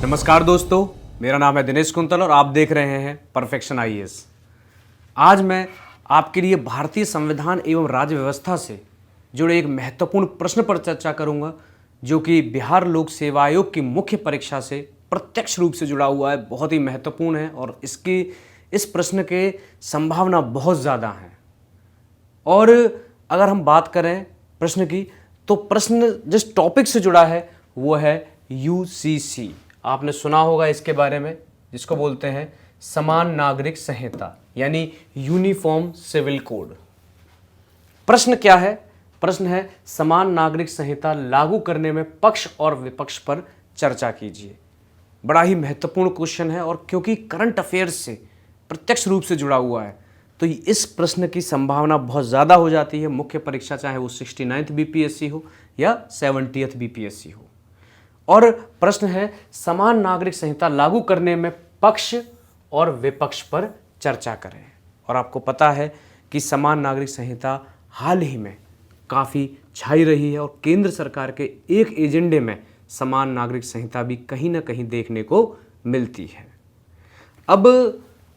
नमस्कार दोस्तों, मेरा नाम है दिनेश कुंतल और आप देख रहे हैं परफेक्शन आईएएस। आज मैं आपके लिए भारतीय संविधान एवं राज्य व्यवस्था से जुड़े एक महत्वपूर्ण प्रश्न पर चर्चा करूंगा, जो कि बिहार लोक सेवा आयोग की मुख्य परीक्षा से प्रत्यक्ष रूप से जुड़ा हुआ है। बहुत ही महत्वपूर्ण है और इस प्रश्न के संभावना बहुत ज़्यादा है। और अगर हम बात करें प्रश्न की, तो प्रश्न जिस टॉपिक से जुड़ा है वो है यूसीसी। आपने सुना होगा इसके बारे में, जिसको बोलते हैं समान नागरिक संहिता, यानी यूनिफॉर्म सिविल कोड। प्रश्न क्या है? प्रश्न है समान नागरिक संहिता लागू करने में पक्ष और विपक्ष पर चर्चा कीजिए। बड़ा ही महत्वपूर्ण क्वेश्चन है और क्योंकि करंट अफेयर्स से प्रत्यक्ष रूप से जुड़ा हुआ है, तो इस प्रश्न की संभावना बहुत ज़्यादा हो जाती है। मुख्य परीक्षा चाहे वो 69th बीपीएससी हो या 70th बीपीएससी हो। और प्रश्न है समान नागरिक संहिता लागू करने में पक्ष और विपक्ष पर चर्चा करें। और आपको पता है कि समान नागरिक संहिता हाल ही में काफ़ी छाई रही है और केंद्र सरकार के एक एजेंडे में समान नागरिक संहिता भी कहीं ना कहीं देखने को मिलती है। अब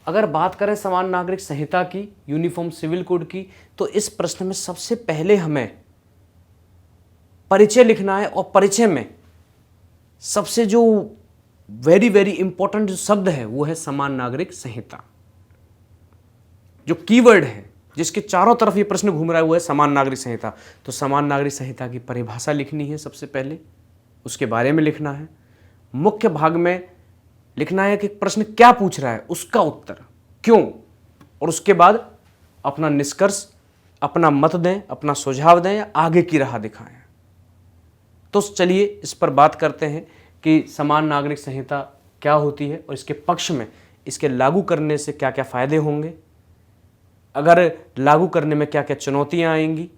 अगर बात करें समान नागरिक संहिता की, यूनिफॉर्म सिविल कोड की, तो इस प्रश्न में सबसे पहले हमें परिचय लिखना है। और परिचय में सबसे जो वेरी इंपॉर्टेंट जो शब्द है वो है समान नागरिक संहिता। जो कीवर्ड है जिसके चारों तरफ ये प्रश्न घूम रहा है वो है समान नागरिक संहिता। तो समान नागरिक संहिता की परिभाषा लिखनी है सबसे पहले, उसके बारे में लिखना है। मुख्य भाग में लिखना है कि प्रश्न क्या पूछ रहा है, उसका उत्तर, क्यों, और उसके बाद अपना निष्कर्ष, अपना मत दें, अपना सुझाव दें या आगे की राह दिखाएं। तो चलिए इस पर बात करते हैं कि समान नागरिक संहिता क्या होती है और इसके पक्ष में इसके लागू करने से क्या क्या फायदे होंगे, अगर लागू करने में क्या क्या चुनौतियां आएंगी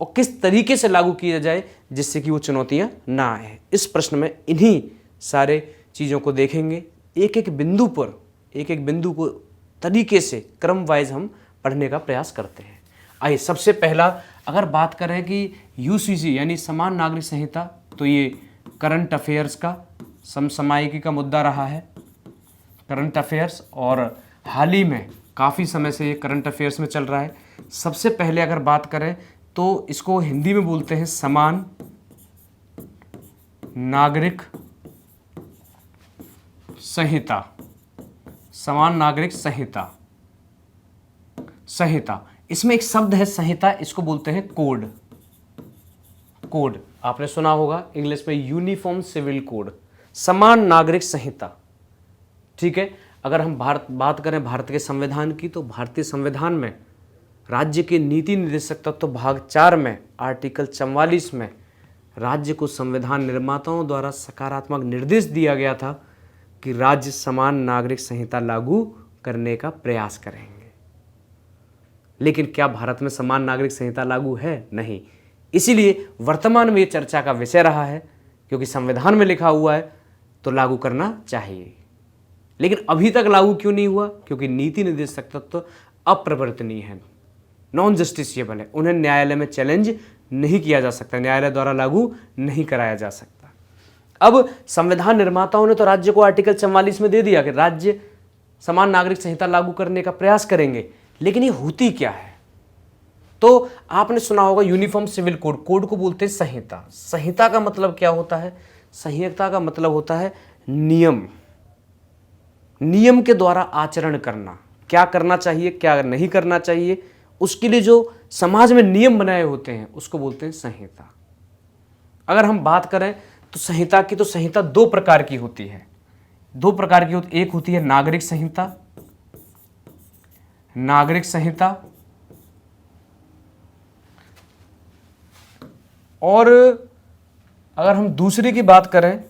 और किस तरीके से लागू किया जाए जिससे कि वो चुनौतियां ना आए। इस प्रश्न में इन्हीं सारे चीज़ों को देखेंगे। एक एक बिंदु को तरीके से क्रम वाइज हम पढ़ने का प्रयास करते हैं। आइए, सबसे पहला अगर बात करें कि यूसीसी यानी समान नागरिक संहिता, तो ये करंट अफेयर्स का समसामयिकी का मुद्दा रहा है, करंट अफेयर्स, और हाल ही में काफ़ी समय से ये करंट अफेयर्स में चल रहा है। सबसे पहले अगर बात करें तो इसको हिंदी में बोलते हैं समान नागरिक संहिता। समान नागरिक संहिता, इसमें एक शब्द है संहिता, इसको बोलते हैं कोड। आपने सुना होगा इंग्लिश में यूनिफॉर्म सिविल कोड, समान नागरिक संहिता। ठीक है, अगर हम बात करें भारत के संविधान की, तो भारतीय संविधान में राज्य के नीति निर्देशक तत्व भाग 4 में आर्टिकल 44 में राज्य को संविधान निर्माताओं द्वारा सकारात्मक निर्देश दिया गया था कि राज्य समान नागरिक संहिता लागू करने का प्रयास करेंगे। लेकिन क्या भारत में समान नागरिक संहिता लागू है? नहीं। इसीलिए वर्तमान में ये चर्चा का विषय रहा है, क्योंकि संविधान में लिखा हुआ है तो लागू करना चाहिए। लेकिन अभी तक लागू क्यों नहीं हुआ? क्योंकि नीति निर्देशक तत्व अप्रवर्तनीय है, नॉन जस्टिसिएबल है, उन्हें न्यायालय में चैलेंज नहीं किया जा सकता, न्यायालय द्वारा लागू नहीं कराया जा सकता। अब संविधान निर्माताओं ने तो राज्य को आर्टिकल 44 में दे दिया कि राज्य समान नागरिक संहिता लागू करने का प्रयास करेंगे, लेकिन ये होती क्या है? तो आपने सुना होगा यूनिफॉर्म सिविल कोड, कोड को बोलते हैं संहिता। संहिता का मतलब क्या होता है? संहिता का मतलब होता है नियम के द्वारा आचरण करना, क्या करना चाहिए, क्या नहीं करना चाहिए, उसके लिए जो समाज में नियम बनाए होते हैं उसको बोलते हैं संहिता। अगर हम बात करें तो संहिता की, तो संहिता दो प्रकार की होती है। एक होती है नागरिक संहिता, और अगर हम दूसरी की बात करें,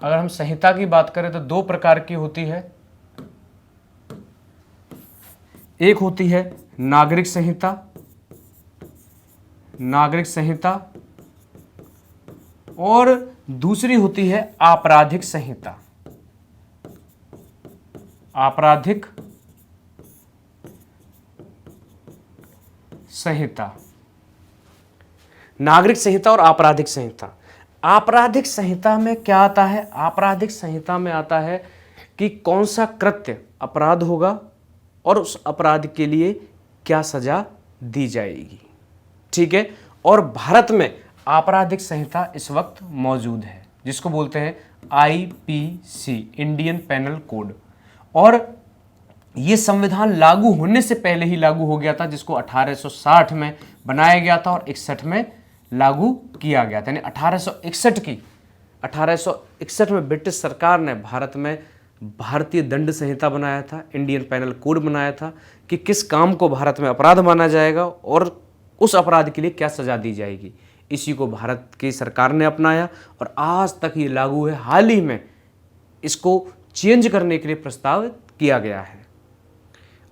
अगर हम संहिता की बात करें तो दो प्रकार की होती है। एक होती है नागरिक संहिता और दूसरी होती है आपराधिक संहिता। नागरिक संहिता और आपराधिक संहिता। आपराधिक संहिता में क्या आता है? आपराधिक संहिता में आता है कि कौन सा कृत्य अपराध होगा और उस अपराध के लिए क्या सजा दी जाएगी। ठीक है। और भारत में आपराधिक संहिता इस वक्त मौजूद है जिसको बोलते हैं आईपीसी, इंडियन पेनल कोड। और ये संविधान लागू होने से पहले ही लागू हो गया था, जिसको 1860 में बनाया गया था और 61 में लागू किया गया था। यानी 1861 में ब्रिटिश सरकार ने भारत में भारतीय दंड संहिता बनाया था, इंडियन पेनल कोड बनाया था कि किस काम को भारत में अपराध माना जाएगा और उस अपराध के लिए क्या सजा दी जाएगी। इसी को भारत की सरकार ने अपनाया और आज तक ये लागू है। हाल ही में इसको चेंज करने के लिए प्रस्ताव किया गया है।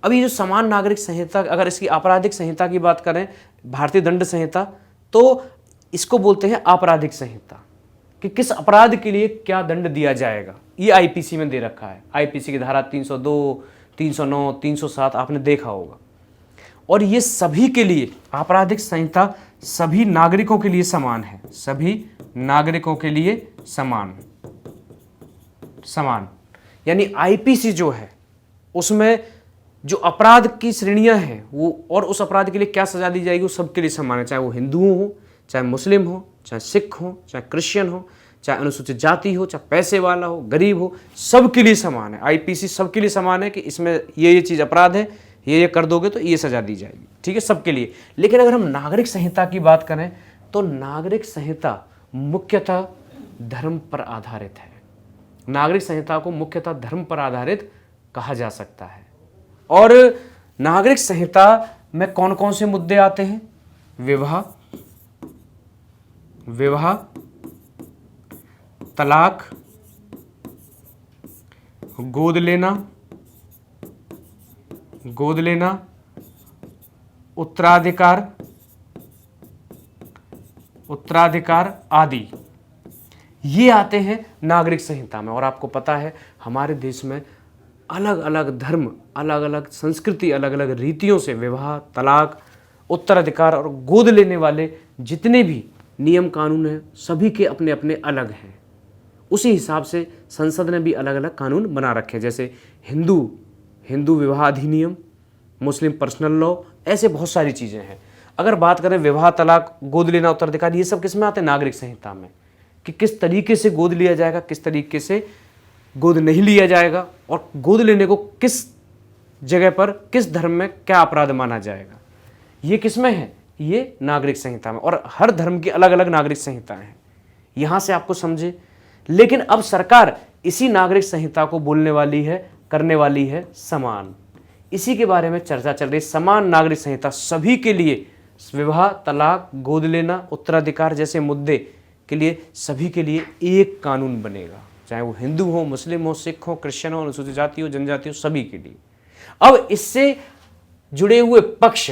अब ये जो समान नागरिक संहिता, अगर इसकी आपराधिक संहिता की बात करें, भारतीय दंड संहिता, तो इसको बोलते हैं आपराधिक संहिता कि किस अपराध के लिए क्या दंड दिया जाएगा। ये आईपीसी में दे रखा है। आईपीसी की धारा 302, 309, 307 आपने देखा होगा। और ये सभी के लिए, आपराधिक संहिता सभी नागरिकों के लिए समान है, सभी नागरिकों के लिए समान। यानी आईपीसी जो है उसमें जो अपराध की श्रेणियां हैं वो, और उस अपराध के लिए क्या सजा दी जाएगी, वो सबके लिए समान है। चाहे वो हिंदुओं हो, चाहे मुस्लिम हो, चाहे सिख हो, चाहे क्रिश्चियन हो, चाहे अनुसूचित जाति हो, चाहे पैसे वाला हो, गरीब हो, सबके लिए समान है। आईपीसी सबके लिए समान है कि इसमें ये चीज़ अपराध है, ये कर दोगे तो ये सजा दी जाएगी। ठीक है, सबके लिए। लेकिन अगर हम नागरिक संहिता की बात करें तो नागरिक संहिता मुख्यतः धर्म पर आधारित है। नागरिक संहिता को मुख्यतः धर्म पर आधारित कहा जा सकता है। और नागरिक संहिता में कौन कौन से मुद्दे आते हैं? विवाह, तलाक, गोद लेना, उत्तराधिकार आदि, ये आते हैं नागरिक संहिता में। और आपको पता है हमारे देश में अलग अलग धर्म, अलग अलग संस्कृति, अलग अलग रीतियों से विवाह, तलाक, उत्तराधिकार और गोद लेने वाले जितने भी नियम कानून हैं, सभी के अपने अपने अलग हैं। उसी हिसाब से संसद ने भी अलग अलग कानून बना रखे हैं, जैसे हिंदू विवाह अधिनियम, मुस्लिम पर्सनल लॉ, ऐसे बहुत सारी चीज़ें हैं। अगर बात करें विवाह, तलाक, गोद लेना, उत्तराधिकार, ये सब किस में आते हैं? नागरिक संहिता में। कि किस तरीके से गोद लिया जाएगा, किस तरीके से गोद नहीं लिया जाएगा, और गोद लेने को किस जगह पर, किस धर्म में क्या अपराध माना जाएगा, ये किस में है? ये नागरिक संहिता में। और हर धर्म की अलग अलग नागरिक संहिताएं हैं, यहां से आपको समझे। लेकिन अब सरकार इसी नागरिक संहिता को करने वाली है समान। इसी के बारे में चर्चा चल रही है। समान नागरिक संहिता सभी के लिए, विवाह, तलाक, गोद लेना, उत्तराधिकार जैसे मुद्दे के लिए सभी के लिए एक कानून बनेगा, चाहे वो हिंदू हो, मुस्लिम हो, सिख हो, क्रिश्चियन हो, अनुसूचित जाति हो, जनजाति हो, सभी के लिए। अब इससे जुड़े हुए पक्ष,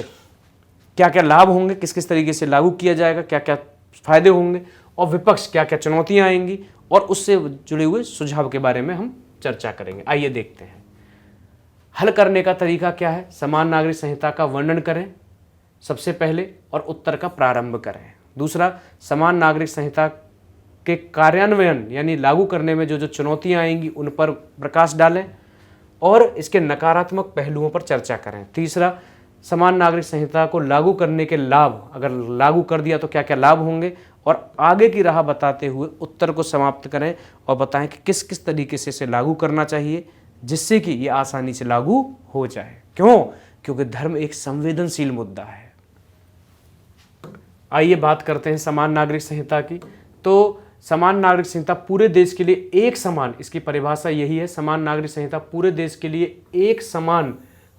क्या क्या लाभ होंगे, किस किस तरीके से लागू किया जाएगा, क्या क्या फायदे होंगे, और विपक्ष क्या क्या चुनौतियां आएंगी, और उससे जुड़े हुए सुझाव के बारे में हम चर्चा करेंगे। आइए देखते हैं हल करने का तरीका क्या है। समान नागरिक संहिता का वर्णन करें सबसे पहले और उत्तर का प्रारंभ करें। दूसरा, समान नागरिक संहिता के कार्यान्वयन यानी लागू करने में जो जो चुनौतियां आएंगी उन पर प्रकाश डालें और इसके नकारात्मक पहलुओं पर चर्चा करें। तीसरा, समान नागरिक संहिता को लागू करने के लाभ, अगर लागू कर दिया तो क्या क्या लाभ होंगे, और आगे की राह बताते हुए उत्तर को समाप्त करें और बताएं कि किस किस तरीके से इसे लागू करना चाहिए जिससे कि ये आसानी से लागू हो जाए। क्यों? क्योंकि धर्म एक संवेदनशील मुद्दा है। आइए बात करते हैं समान नागरिक संहिता की। तो समान नागरिक संहिता पूरे देश के लिए एक समान, इसकी परिभाषा यही है, समान नागरिक संहिता पूरे देश के लिए एक समान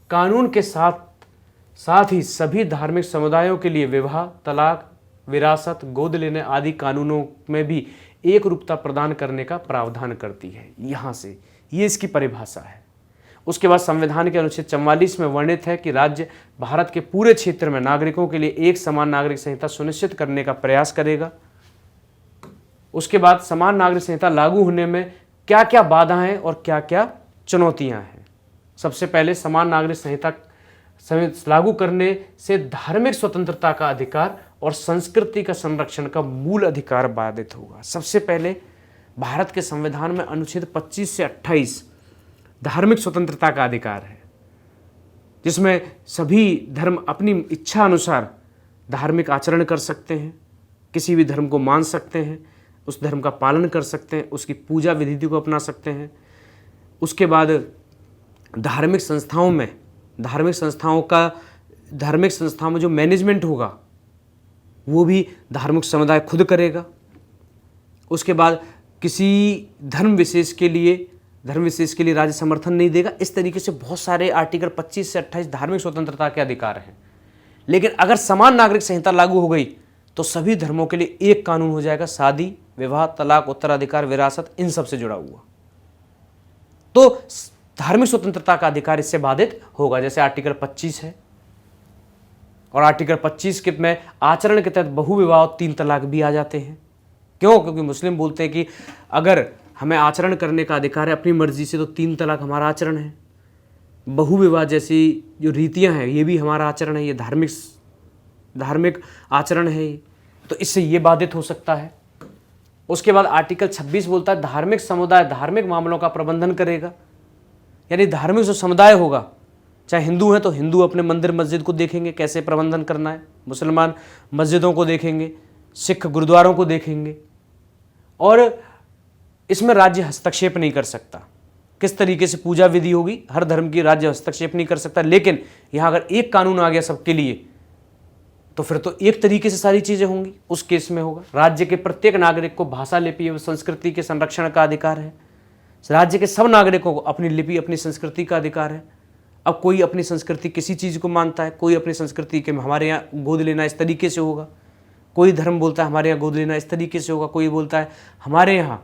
कानून के साथ ही सभी धार्मिक समुदायों के लिए विवाह, तलाक, विरासत, गोद लेने आदि कानूनों में भी एक रूपता प्रदान करने का प्रावधान करती है। यहाँ से ये इसकी परिभाषा है। उसके बाद संविधान के अनुच्छेद 44 में वर्णित है कि राज्य भारत के पूरे क्षेत्र में नागरिकों के लिए एक समान नागरिक संहिता सुनिश्चित करने का प्रयास करेगा। उसके बाद समान नागरिक संहिता लागू होने में क्या क्या बाधाएं और क्या क्या चुनौतियां हैं। सबसे पहले, समान नागरिक संहिता लागू करने से धार्मिक स्वतंत्रता का अधिकार और संस्कृति का संरक्षण का मूल अधिकार बाधित होगा। सबसे पहले भारत के संविधान में अनुच्छेद 25 से 28 धार्मिक स्वतंत्रता का अधिकार है, जिसमें सभी धर्म अपनी इच्छा अनुसार धार्मिक आचरण कर सकते हैं, किसी भी धर्म को मान सकते हैं, उस धर्म का पालन कर सकते हैं, उसकी पूजा विधि को अपना सकते हैं। उसके बाद धार्मिक संस्थाओं में जो मैनेजमेंट होगा वो भी धार्मिक समुदाय खुद करेगा। उसके बाद किसी धर्म विशेष के लिए राज्य समर्थन नहीं देगा। इस तरीके से बहुत सारे आर्टिकल 25 से 28 धार्मिक स्वतंत्रता के अधिकार हैं। लेकिन अगर समान नागरिक संहिता लागू हो गई तो सभी धर्मों के लिए एक कानून हो जाएगा, शादी, विवाह, तलाक, उत्तराधिकार, विरासत, इन सब से जुड़ा हुआ। तो धार्मिक स्वतंत्रता का अधिकार इससे बाधित होगा। जैसे आर्टिकल 25 है, और आर्टिकल 25 के में आचरण के तहत बहुविवाह और 3 तलाक भी आ जाते हैं। क्यों? क्योंकि मुस्लिम बोलते हैं कि अगर हमें आचरण करने का अधिकार है अपनी मर्जी से तो 3 तलाक हमारा आचरण है। बहुविवाह जैसी जो रीतियां हैं ये भी हमारा आचरण है, ये धार्मिक आचरण है ये, तो इससे ये बाधित हो सकता है। उसके बाद आर्टिकल 26 बोलता है धार्मिक समुदाय धार्मिक मामलों का प्रबंधन करेगा। यानी धार्मिक जो समुदाय होगा, चाहे हिंदू हैं तो हिंदू अपने मंदिर मस्जिद को देखेंगे कैसे प्रबंधन करना है, मुसलमान मस्जिदों को देखेंगे, सिख गुरुद्वारों को देखेंगे, और इसमें राज्य हस्तक्षेप नहीं कर सकता। किस तरीके से पूजा विधि होगी, हर धर्म की राज्य हस्तक्षेप नहीं कर सकता। लेकिन यहाँ अगर एक कानून आ गया सबके लिए तो फिर तो एक तरीके से सारी चीजें होंगी। उस केस में होगा राज्य के प्रत्येक नागरिक को भाषा, लिपि एवं संस्कृति के संरक्षण का अधिकार है। राज्य के सब नागरिकों को अपनी लिपि, अपनी संस्कृति का अधिकार है। अब कोई अपनी संस्कृति किसी चीज़ को मानता है, कोई अपनी संस्कृति के हमारे यहाँ गोद लेना इस तरीके से होगा, कोई धर्म बोलता है हमारे यहाँ गोद लेना इस तरीके से होगा, कोई बोलता है हमारे यहाँ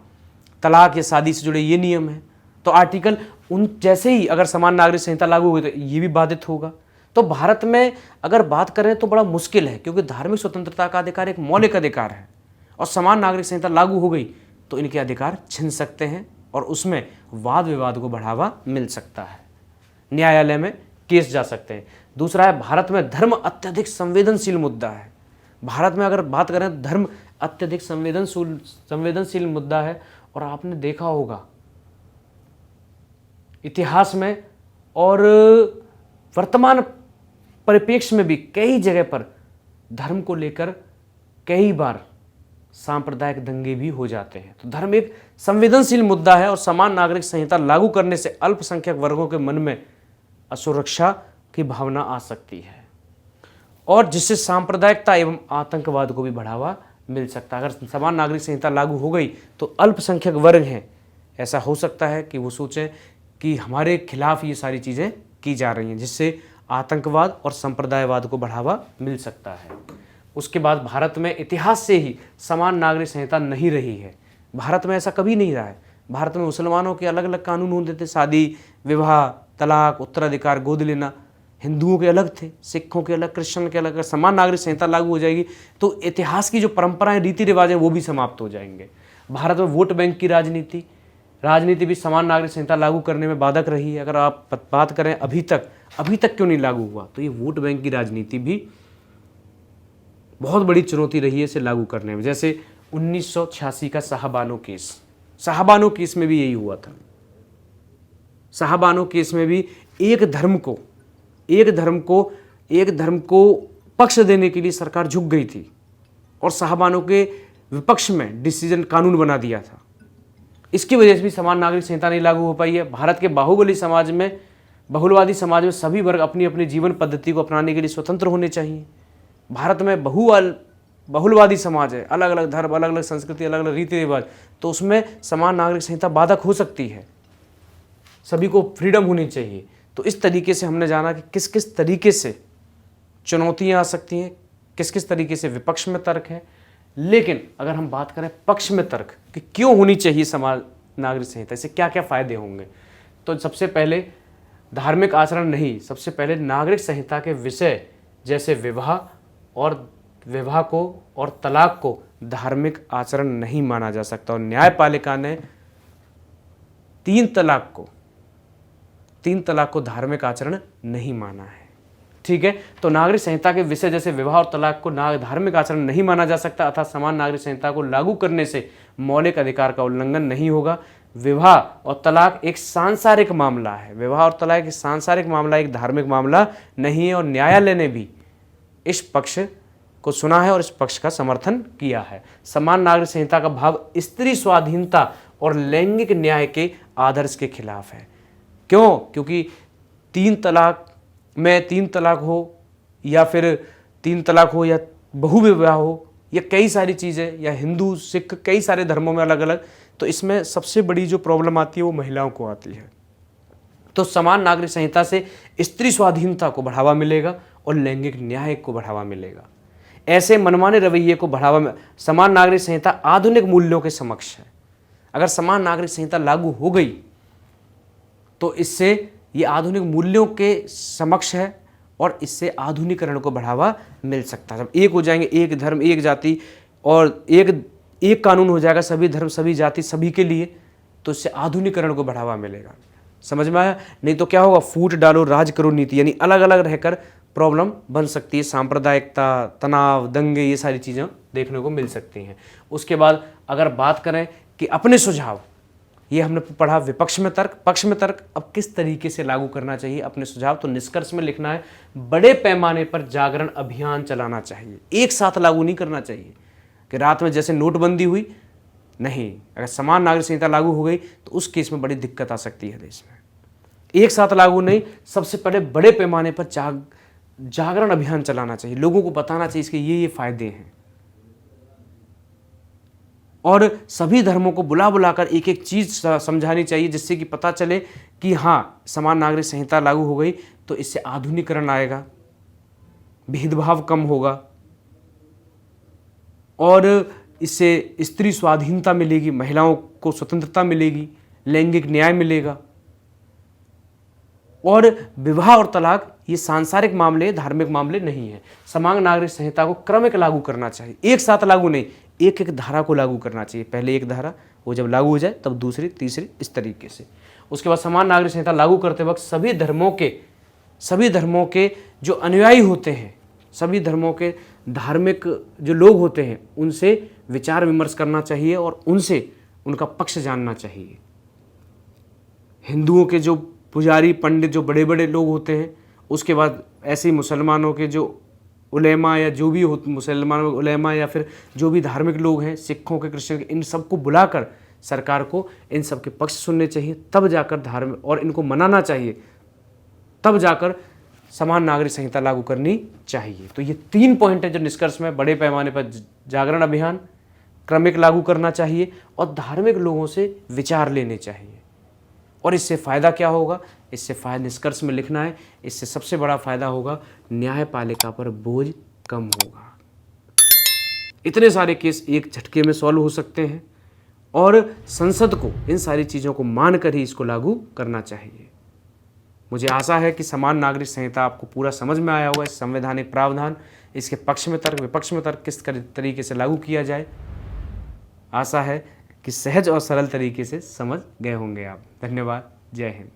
तलाक या शादी से जुड़े ये नियम है। तो आर्टिकल उन जैसे ही अगर समान नागरिक संहिता लागू हुई तो ये भी बाधित होगा। तो भारत में अगर बात करें तो बड़ा मुश्किल है, क्योंकि धार्मिक स्वतंत्रता का अधिकार एक मौलिक अधिकार है, और समान नागरिक संहिता लागू हो गई तो इनके अधिकार छिन सकते हैं और उसमें वाद विवाद को बढ़ावा मिल सकता है, न्यायालय में केस जा सकते हैं। दूसरा है भारत में धर्म अत्यधिक संवेदनशील मुद्दा है। भारत में अगर बात करें धर्म अत्यधिक संवेदनशील मुद्दा है, और आपने देखा होगा इतिहास में और वर्तमान परिप्रेक्ष्य में भी कई जगह पर धर्म को लेकर कई बार सांप्रदायिक दंगे भी हो जाते हैं। तो धर्म एक संवेदनशील मुद्दा है, और समान नागरिक संहिता लागू करने से अल्पसंख्यक वर्गों के मन में असुरक्षा की भावना आ सकती है, और जिससे सांप्रदायिकता एवं आतंकवाद को भी बढ़ावा मिल सकता है। अगर समान नागरिक संहिता लागू हो गई तो अल्पसंख्यक वर्ग हैं, ऐसा हो सकता है कि वो सोचें कि हमारे खिलाफ ये सारी चीज़ें की जा रही हैं, जिससे आतंकवाद और संप्रदायवाद को बढ़ावा मिल सकता है। उसके बाद भारत में इतिहास से ही समान नागरिक संहिता नहीं रही है। भारत में ऐसा कभी नहीं रहा है। भारत में मुसलमानों के अलग अलग कानून होते थे, शादी, विवाह, तलाक, उत्तराधिकार, गोद लेना। हिंदुओं के अलग थे, सिखों के अलग, क्रिश्चियन के अलग। अगर समान नागरिक संहिता लागू हो जाएगी तो इतिहास की जो परंपराएं, रीति रिवाज हैं वो भी समाप्त हो जाएंगे। भारत में वोट बैंक की राजनीति भी समान नागरिक संहिता लागू करने में बाधक रही है। अगर आप बात करें अभी तक क्यों नहीं लागू हुआ, तो ये वोट बैंक की राजनीति भी बहुत बड़ी चुनौती रही है इसे लागू करने में। जैसे 1986 का शाहबानो केस में भी यही हुआ था। शाहबानो केस में भी एक धर्म को पक्ष देने के लिए सरकार झुक गई थी, और शाहबानो के विपक्ष में डिसीजन कानून बना दिया था। इसकी वजह से भी समान नागरिक संहिता नहीं लागू हो पाई है। भारत के बहुलवादी समाज में सभी वर्ग अपनी अपनी जीवन पद्धति को अपनाने के लिए स्वतंत्र होने चाहिए। भारत में बहुलवादी समाज है, अलग अलग धर्म, अलग अलग संस्कृति, अलग अलग रीति रिवाज, तो उसमें समान नागरिक संहिता बाधक हो सकती है। सभी को फ्रीडम होनी चाहिए। तो इस तरीके से हमने जाना कि किस किस तरीके से चुनौतियां आ सकती हैं, किस किस तरीके से विपक्ष में तर्क है। लेकिन अगर हम बात करें पक्ष में तर्क कि क्यों होनी चाहिए समान नागरिक संहिता, इससे क्या क्या फायदे होंगे, तो सबसे पहले धार्मिक आचरण नहीं, सबसे पहले नागरिक संहिता के विषय जैसे विवाह को और तलाक को धार्मिक आचरण नहीं माना जा सकता। और न्यायपालिका ने 3 तलाक को धार्मिक आचरण नहीं माना है। ठीक है। तो नागरिक संहिता के विषय जैसे विवाह और तलाक को धार्मिक आचरण नहीं माना जा सकता, अर्थात समान नागरिक संहिता को लागू करने से मौलिक अधिकार का उल्लंघन नहीं होगा। विवाह और तलाक एक सांसारिक मामला है, विवाह और तलाक एक सांसारिक मामला, एक धार्मिक मामला नहीं है। और न्यायालय ने भी इस पक्ष को सुना है और इस पक्ष का समर्थन किया है। समान नागरिक संहिता का भाव स्त्री स्वाधीनता और लैंगिक न्याय के आदर्श के खिलाफ है। क्यों? क्योंकि 3 तलाक में 3 तलाक हो या फिर 3 तलाक हो या बहुविवाह हो या कई सारी चीज़ें, या हिंदू सिख कई सारे धर्मों में अलग अलग, तो इसमें सबसे बड़ी जो प्रॉब्लम आती है वो महिलाओं को आती है। तो समान नागरिक संहिता से स्त्री स्वाधीनता को बढ़ावा मिलेगा और लैंगिक न्याय को बढ़ावा मिलेगा। ऐसे मनमाने रवैये को बढ़ावा समान नागरिक संहिता आधुनिक मूल्यों के समक्ष है। अगर समान नागरिक संहिता लागू हो गई तो इससे ये आधुनिक मूल्यों के समक्ष है और इससे आधुनिकरण को बढ़ावा मिल सकता है। जब एक हो जाएंगे, एक धर्म एक जाति और एक कानून हो जाएगा सभी धर्म सभी जाति सभी के लिए, तो इससे आधुनिकरण को बढ़ावा मिलेगा। समझ में आया? नहीं तो क्या होगा, फूट डालो राज करो नीति, यानी अलग अलग रहकर प्रॉब्लम बन सकती है। सांप्रदायिकता, तनाव, दंगे, ये सारी चीज़ें देखने को मिल सकती हैं। उसके बाद अगर बात करें कि अपने सुझाव, ये हमने पढ़ा विपक्ष में तर्क, पक्ष में तर्क, अब किस तरीके से लागू करना चाहिए अपने सुझाव, तो निष्कर्ष में लिखना है बड़े पैमाने पर जागरण अभियान चलाना चाहिए। एक साथ लागू नहीं करना चाहिए कि रात में जैसे नोटबंदी हुई, नहीं। अगर समान नागरिक संहिता लागू हो गई तो उस केस में बड़ी दिक्कत आ सकती है देश में। एक साथ लागू नहीं, सबसे पहले बड़े पैमाने पर जागरण अभियान चलाना चाहिए, लोगों को बताना चाहिए इसके ये फायदे हैं, और सभी धर्मों को बुला बुलाकर एक एक चीज़ समझानी चाहिए जिससे कि पता चले कि हाँ समान नागरिक संहिता लागू हो गई तो इससे आधुनिकरण आएगा, भेदभाव कम होगा और इससे स्त्री स्वाधीनता मिलेगी, महिलाओं को स्वतंत्रता मिलेगी, लैंगिक न्याय मिलेगा। और विवाह और तलाक ये सांसारिक मामले, धार्मिक मामले नहीं है। समान नागरिक संहिता को क्रमिक लागू करना चाहिए, एक साथ लागू नहीं, एक एक धारा को लागू करना चाहिए। पहले एक धारा, वो जब लागू हो जाए तब दूसरी, तीसरी, इस तरीके से। उसके बाद समान नागरिक संहिता लागू करते वक्त सभी धर्मों के जो अनुयायी होते हैं, सभी धर्मों के धार्मिक जो लोग होते हैं, उनसे विचार विमर्श करना चाहिए और उनसे उनका पक्ष जानना चाहिए। हिंदुओं के जो पुजारी पंडित जो बड़े बड़े लोग होते हैं, उसके बाद ऐसे ही मुसलमानों के जो उलेमा या जो भी हो, मुसलमानों के उलेमा या फिर जो भी धार्मिक लोग हैं, सिखों के, क्रिश्चियन के, इन सबको बुलाकर सरकार को इन सब के पक्ष सुनने चाहिए, तब जाकर धार्मिक, और इनको मनाना चाहिए, तब जाकर समान नागरिक संहिता लागू करनी चाहिए। तो ये 3 पॉइंट है जो निष्कर्ष में बड़े पैमाने पर जागरण अभियान, क्रमिक लागू करना चाहिए और धार्मिक लोगों से विचार लेने चाहिए। और इससे फ़ायदा क्या होगा, इससे फ़ायदा निष्कर्ष में लिखना है, इससे सबसे बड़ा फ़ायदा होगा न्यायपालिका पर बोझ कम होगा। इतने सारे केस एक झटके में सॉल्व हो सकते हैं और संसद को इन सारी चीज़ों को मानकर ही इसको लागू करना चाहिए। मुझे आशा है कि समान नागरिक संहिता आपको पूरा समझ में आया होगा। इस संवैधानिक प्रावधान, इसके पक्ष में तर्क, विपक्ष में तर्क किस तरीके से लागू किया जाए, आशा है कि सहज और सरल तरीके से समझ गए होंगे आप। धन्यवाद। जय हिंद।